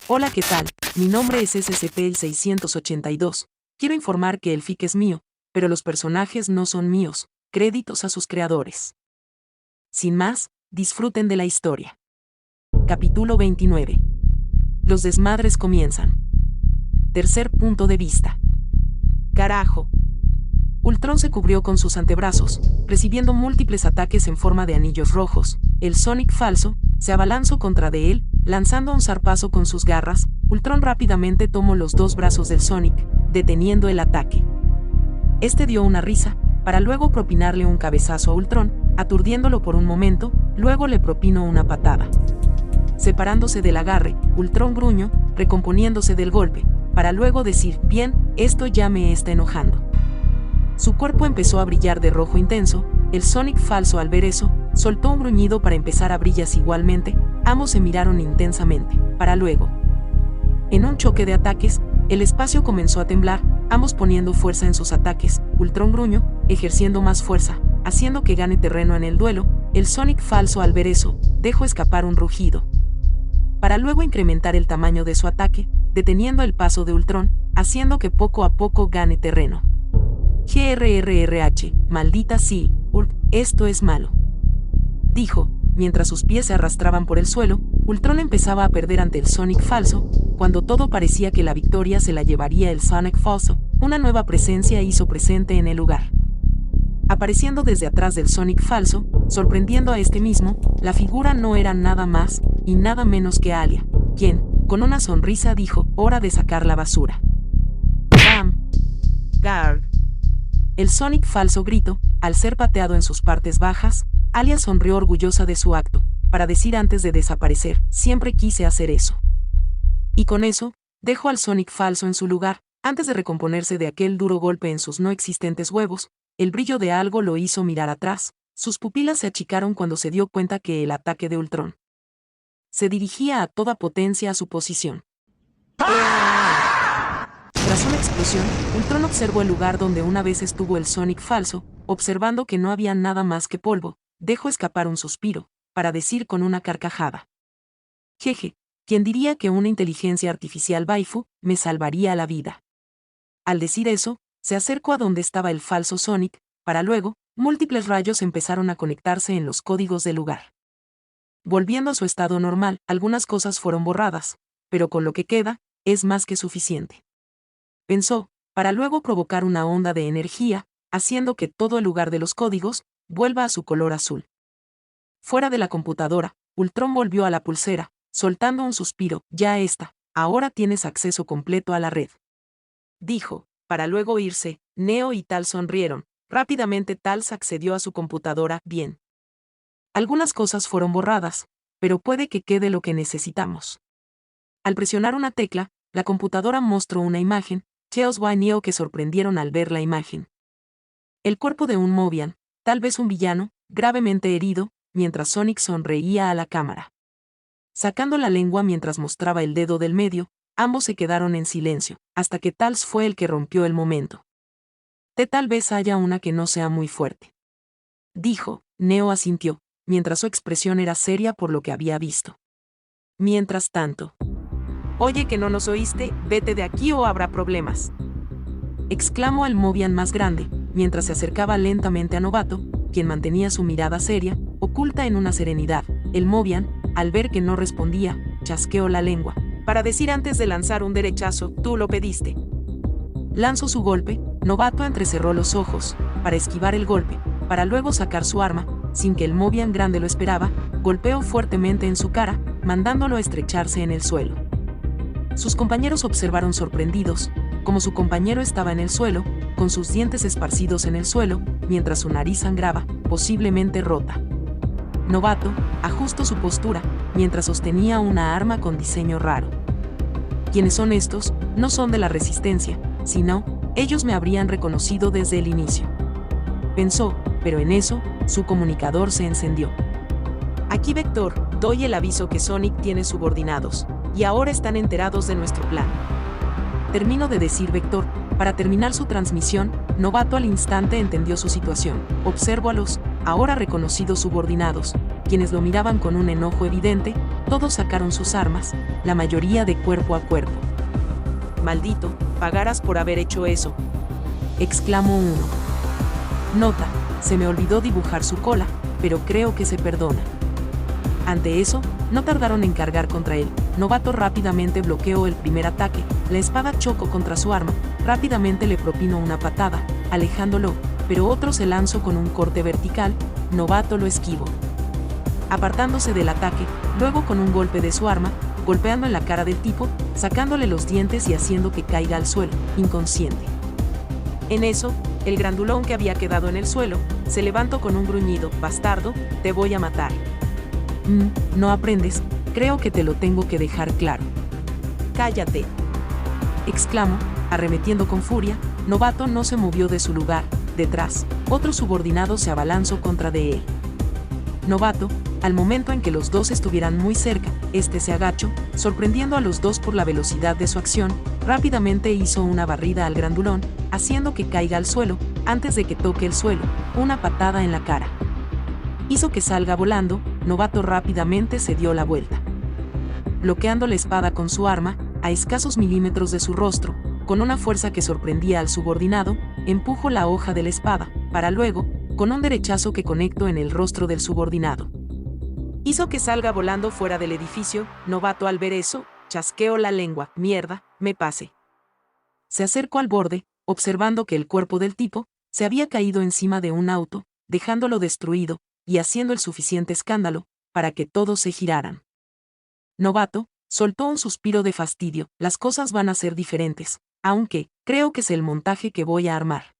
Hola, ¿qué tal? Mi nombre es SCP-682. Quiero informar que el FIC es mío, pero los personajes no son míos. Créditos a sus creadores. Sin más, disfruten de la historia. Capítulo 29. Los desmadres comienzan. Tercer punto de vista. Carajo. Ultron se cubrió con sus antebrazos, recibiendo múltiples ataques en forma de anillos rojos. El Sonic falso se abalanzó contra de él, lanzando un zarpazo con sus garras. Ultron rápidamente tomó los dos brazos del Sonic, deteniendo el ataque. Este dio una risa, para luego propinarle un cabezazo a Ultron, aturdiéndolo por un momento, luego le propinó una patada. Separándose del agarre, Ultron gruñó, recomponiéndose del golpe, para luego decir, bien, esto ya me está enojando. Su cuerpo empezó a brillar de rojo intenso. El Sonic falso al ver eso, soltó un gruñido para empezar a brillar igualmente. Ambos se miraron intensamente, para luego. En un choque de ataques, el espacio comenzó a temblar, ambos poniendo fuerza en sus ataques. Ultron gruñó, ejerciendo más fuerza, haciendo que gane terreno en el duelo. El Sonic falso al ver eso, dejó escapar un rugido, para luego incrementar el tamaño de su ataque, deteniendo el paso de Ultron, haciendo que poco a poco gane terreno. GRRRH, maldita sí, esto es malo, dijo, mientras sus pies se arrastraban por el suelo. Ultron empezaba a perder ante el Sonic falso, cuando todo parecía que la victoria se la llevaría el Sonic falso. Una nueva presencia hizo presente en el lugar. Apareciendo desde atrás del Sonic falso, sorprendiendo a este mismo, la figura no era nada más y nada menos que Alia, quien, con una sonrisa dijo, hora de sacar la basura. ¡Bam! ¡Garg! El Sonic falso gritó, al ser pateado en sus partes bajas. Alia sonrió orgullosa de su acto, para decir antes de desaparecer, siempre quise hacer eso. Y con eso, dejó al Sonic falso en su lugar, antes de recomponerse de aquel duro golpe en sus no existentes huevos. El brillo de algo lo hizo mirar atrás, sus pupilas se achicaron cuando se dio cuenta que el ataque de Ultron se dirigía a toda potencia a su posición. Tras una explosión, Ultron observó el lugar donde una vez estuvo el Sonic falso. Observando que no había nada más que polvo, dejó escapar un suspiro, para decir con una carcajada. Jeje, ¿quién diría que una inteligencia artificial waifu me salvaría la vida? Al decir eso, se acercó a donde estaba el falso Sonic, para luego, múltiples rayos empezaron a conectarse en los códigos del lugar. Volviendo a su estado normal, algunas cosas fueron borradas, pero con lo que queda, es más que suficiente, pensó, para luego provocar una onda de energía, haciendo que todo el lugar de los códigos vuelva a su color azul. Fuera de la computadora, Ultron volvió a la pulsera, soltando un suspiro. Ya está, ahora tienes acceso completo a la red, dijo, para luego irse. Neo y Tal sonrieron. Rápidamente Tal accedió a su computadora. Bien. Algunas cosas fueron borradas, pero puede que quede lo que necesitamos. Al presionar una tecla, la computadora mostró una imagen. Tails y Neo que sorprendieron al ver la imagen. El cuerpo de un Mobian, tal vez un villano, gravemente herido, mientras Sonic sonreía a la cámara, sacando la lengua mientras mostraba el dedo del medio. Ambos se quedaron en silencio, hasta que Tails fue el que rompió el momento. Tal vez haya una que no sea muy fuerte, dijo. Neo asintió, mientras su expresión era seria por lo que había visto. Mientras tanto, oye, que no nos oíste, vete de aquí o habrá problemas, exclamó el Mobian más grande, mientras se acercaba lentamente a Novato, quien mantenía su mirada seria, oculta en una serenidad. El Mobian, al ver que no respondía, chasqueó la lengua, para decir antes de lanzar un derechazo, tú lo pediste. Lanzó su golpe. Novato entrecerró los ojos, para esquivar el golpe, para luego sacar su arma, sin que el Mobian grande lo esperaba, golpeó fuertemente en su cara, mandándolo a estrecharse en el suelo. Sus compañeros observaron sorprendidos, como su compañero estaba en el suelo, con sus dientes esparcidos en el suelo, mientras su nariz sangraba, posiblemente rota. Novato ajustó su postura, mientras sostenía una arma con diseño raro. ¿Quiénes son estos? No son de la Resistencia, sino, ellos me habrían reconocido desde el inicio, pensó, pero en eso, su comunicador se encendió. Aquí Vector, doy el aviso que Sonic tiene subordinados, y ahora están enterados de nuestro plan. Terminó de decir Vector, para terminar su transmisión. Novato al instante entendió su situación. Observó a los, ahora reconocidos subordinados, quienes lo miraban con un enojo evidente, Todos sacaron sus armas, la mayoría de cuerpo a cuerpo. «Maldito, pagarás por haber hecho eso», exclamó uno. Nota: se me olvidó dibujar su cola, pero creo que se perdona. Ante eso, no tardaron en cargar contra él. Novato rápidamente bloqueó el primer ataque, la espada chocó contra su arma, rápidamente le propinó una patada, alejándolo, pero otro se lanzó con un corte vertical, Novato lo esquivó. Apartándose del ataque, luego con un golpe de su arma, golpeando en la cara del tipo, sacándole los dientes y haciendo que caiga al suelo, inconsciente. En eso, el grandulón que había quedado en el suelo, se levantó con un gruñido: «Bastardo, te voy a matar». No aprendes, creo que te lo tengo que dejar claro. «Cállate», exclamó, arremetiendo con furia. Novato no se movió de su lugar. Detrás, otro subordinado se abalanzó contra de él. Novato, al momento en que los dos estuvieran muy cerca, se agachó, sorprendiendo a los dos por la velocidad de su acción, rápidamente hizo una barrida al grandulón, haciendo que caiga al suelo, antes de que toque el suelo, una patada en la cara. Hizo que salga volando. Novato rápidamente se dio la vuelta. Bloqueando la espada con su arma, a escasos milímetros de su rostro, con una fuerza que sorprendía al subordinado, empujó la hoja de la espada, para luego, con un derechazo que conectó en el rostro del subordinado, hizo que salga volando fuera del edificio. Novato, al ver eso, chasqueó la lengua. «Mierda, me pasé». Se acercó al borde, observando que el cuerpo del tipo se había caído encima de un auto, dejándolo destruido, y haciendo el suficiente escándalo para que todos se giraran. Novato soltó un suspiro de fastidio. «Las cosas van a ser diferentes, aunque creo que es el montaje que voy a armar».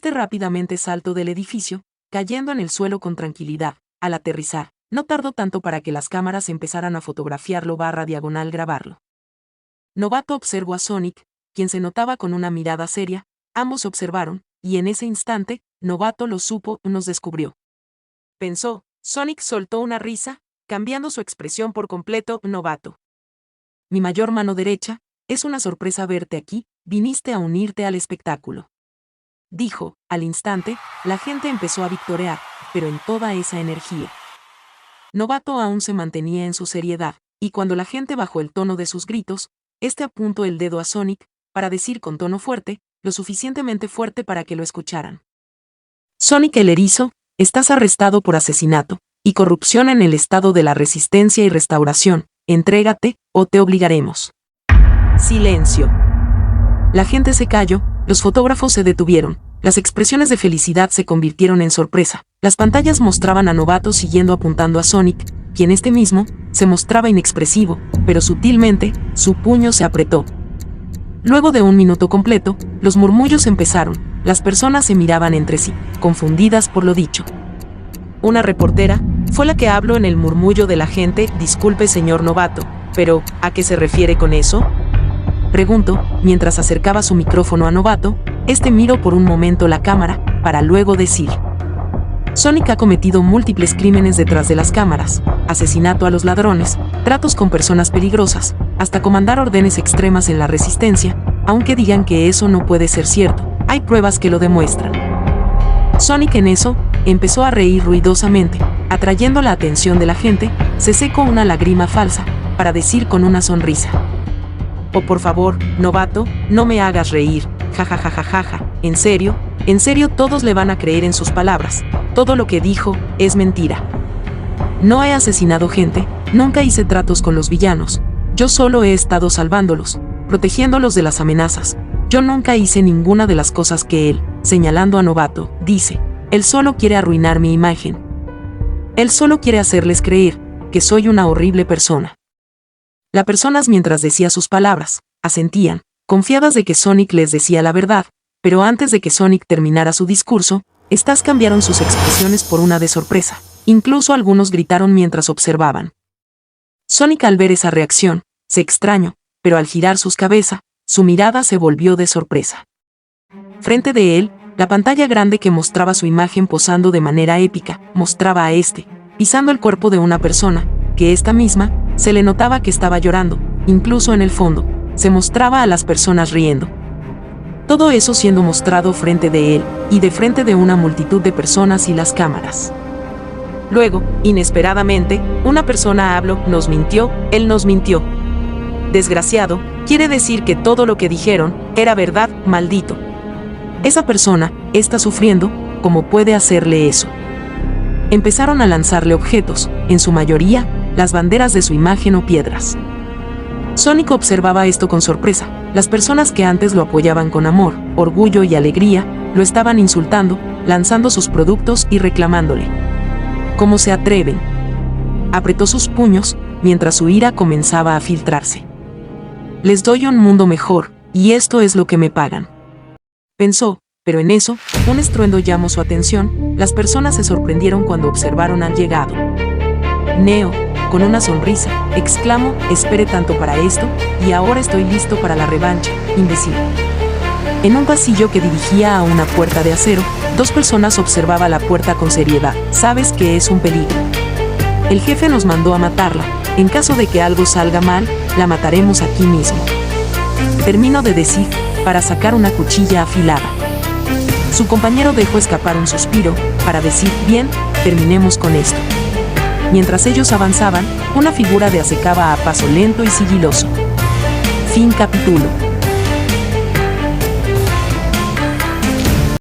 Rápidamente saltó del edificio, cayendo en el suelo con tranquilidad. Al aterrizar, no tardó tanto para que las cámaras empezaran a fotografiarlo diagonal grabarlo. Novato observó a Sonic, quien se notaba con una mirada seria. Ambos observaron, y en ese instante, Novato lo supo, nos descubrió. Pensó. Sonic soltó una risa, cambiando su expresión por completo. «Novato, mi mayor mano derecha, es una sorpresa verte aquí, viniste a unirte al espectáculo», dijo. Al instante, la gente empezó a victorear, pero en toda esa energía. Novato aún se mantenía en su seriedad, y cuando la gente bajó el tono de sus gritos, apuntó el dedo a Sonic, para decir con tono fuerte, lo suficientemente fuerte para que lo escucharan: «Sonic el Erizo, estás arrestado por asesinato y corrupción en el estado de la Resistencia y Restauración. Entrégate, o te obligaremos». Silencio. La gente se calló, los fotógrafos se detuvieron, las expresiones de felicidad se convirtieron en sorpresa. Las pantallas mostraban a Novato siguiendo apuntando a Sonic, quien mismo se mostraba inexpresivo, pero sutilmente, su puño se apretó. Luego de un minuto completo, los murmullos empezaron, las personas se miraban entre sí, confundidas por lo dicho. Una reportera fue la que habló en el murmullo de la gente: «Disculpe, señor Novato, pero ¿a qué se refiere con eso?», preguntó, mientras acercaba su micrófono a Novato. Miró por un momento la cámara, para luego decir: «Sonic ha cometido múltiples crímenes detrás de las cámaras, asesinato a los ladrones, tratos con personas peligrosas, hasta comandar órdenes extremas en la Resistencia. Aunque digan que eso no puede ser cierto, hay pruebas que lo demuestran». Sonic en eso empezó a reír ruidosamente, atrayendo la atención de la gente. Se secó una lágrima falsa, para decir con una sonrisa: «Oh, por favor, Novato, no me hagas reír, jajajajaja, en serio, todos le van a creer en sus palabras, todo lo que dijo es mentira. No he asesinado gente, nunca hice tratos con los villanos, yo solo he estado salvándolos, protegiéndolos de las amenazas, yo nunca hice ninguna de las cosas que él», señalando a Novato, dice, «él solo quiere arruinar mi imagen. Él solo quiere hacerles creer que soy una horrible persona». Las personas, mientras decía sus palabras, asentían, confiadas de que Sonic les decía la verdad, pero antes de que Sonic terminara su discurso, estas cambiaron sus expresiones por una de sorpresa. Incluso algunos gritaron mientras observaban. Sonic, al ver esa reacción, se extrañó, pero al girar su cabeza, su mirada se volvió de sorpresa. Frente de él, la pantalla grande que mostraba su imagen posando de manera épica, mostraba a pisando el cuerpo de una persona, que misma, se le notaba que estaba llorando. Incluso en el fondo, se mostraba a las personas riendo. Todo eso siendo mostrado frente de él, y de frente de una multitud de personas y las cámaras. Luego, inesperadamente, una persona habló, nos mintió, él nos mintió. Desgraciado, quiere decir que todo lo que dijeron era verdad, maldito. Esa persona está sufriendo, ¿cómo puede hacerle eso? Empezaron a lanzarle objetos, en su mayoría, las banderas de su imagen o piedras. Sonic observaba esto con sorpresa. Las personas que antes lo apoyaban con amor, orgullo y alegría, lo estaban insultando, lanzando sus productos y reclamándole. ¿Cómo se atreven? Apretó sus puños, mientras su ira comenzaba a filtrarse. Les doy un mundo mejor, y esto es lo que me pagan. Pensó, pero en eso, un estruendo llamó su atención. Las personas se sorprendieron cuando observaron al llegado. Neo, con una sonrisa, exclamó, esperé tanto para esto, y ahora estoy listo para la revancha, imbécil. En un pasillo que dirigía a una puerta de acero, dos personas observaban la puerta con seriedad. Sabes que es un peligro. El jefe nos mandó a matarla. En caso de que algo salga mal, la mataremos aquí mismo. Terminó de decir, para sacar una cuchilla afilada. Su compañero dejó escapar un suspiro, para decir, bien, terminemos con esto. Mientras ellos avanzaban, una figura de acecaba a paso lento y sigiloso. Fin capítulo.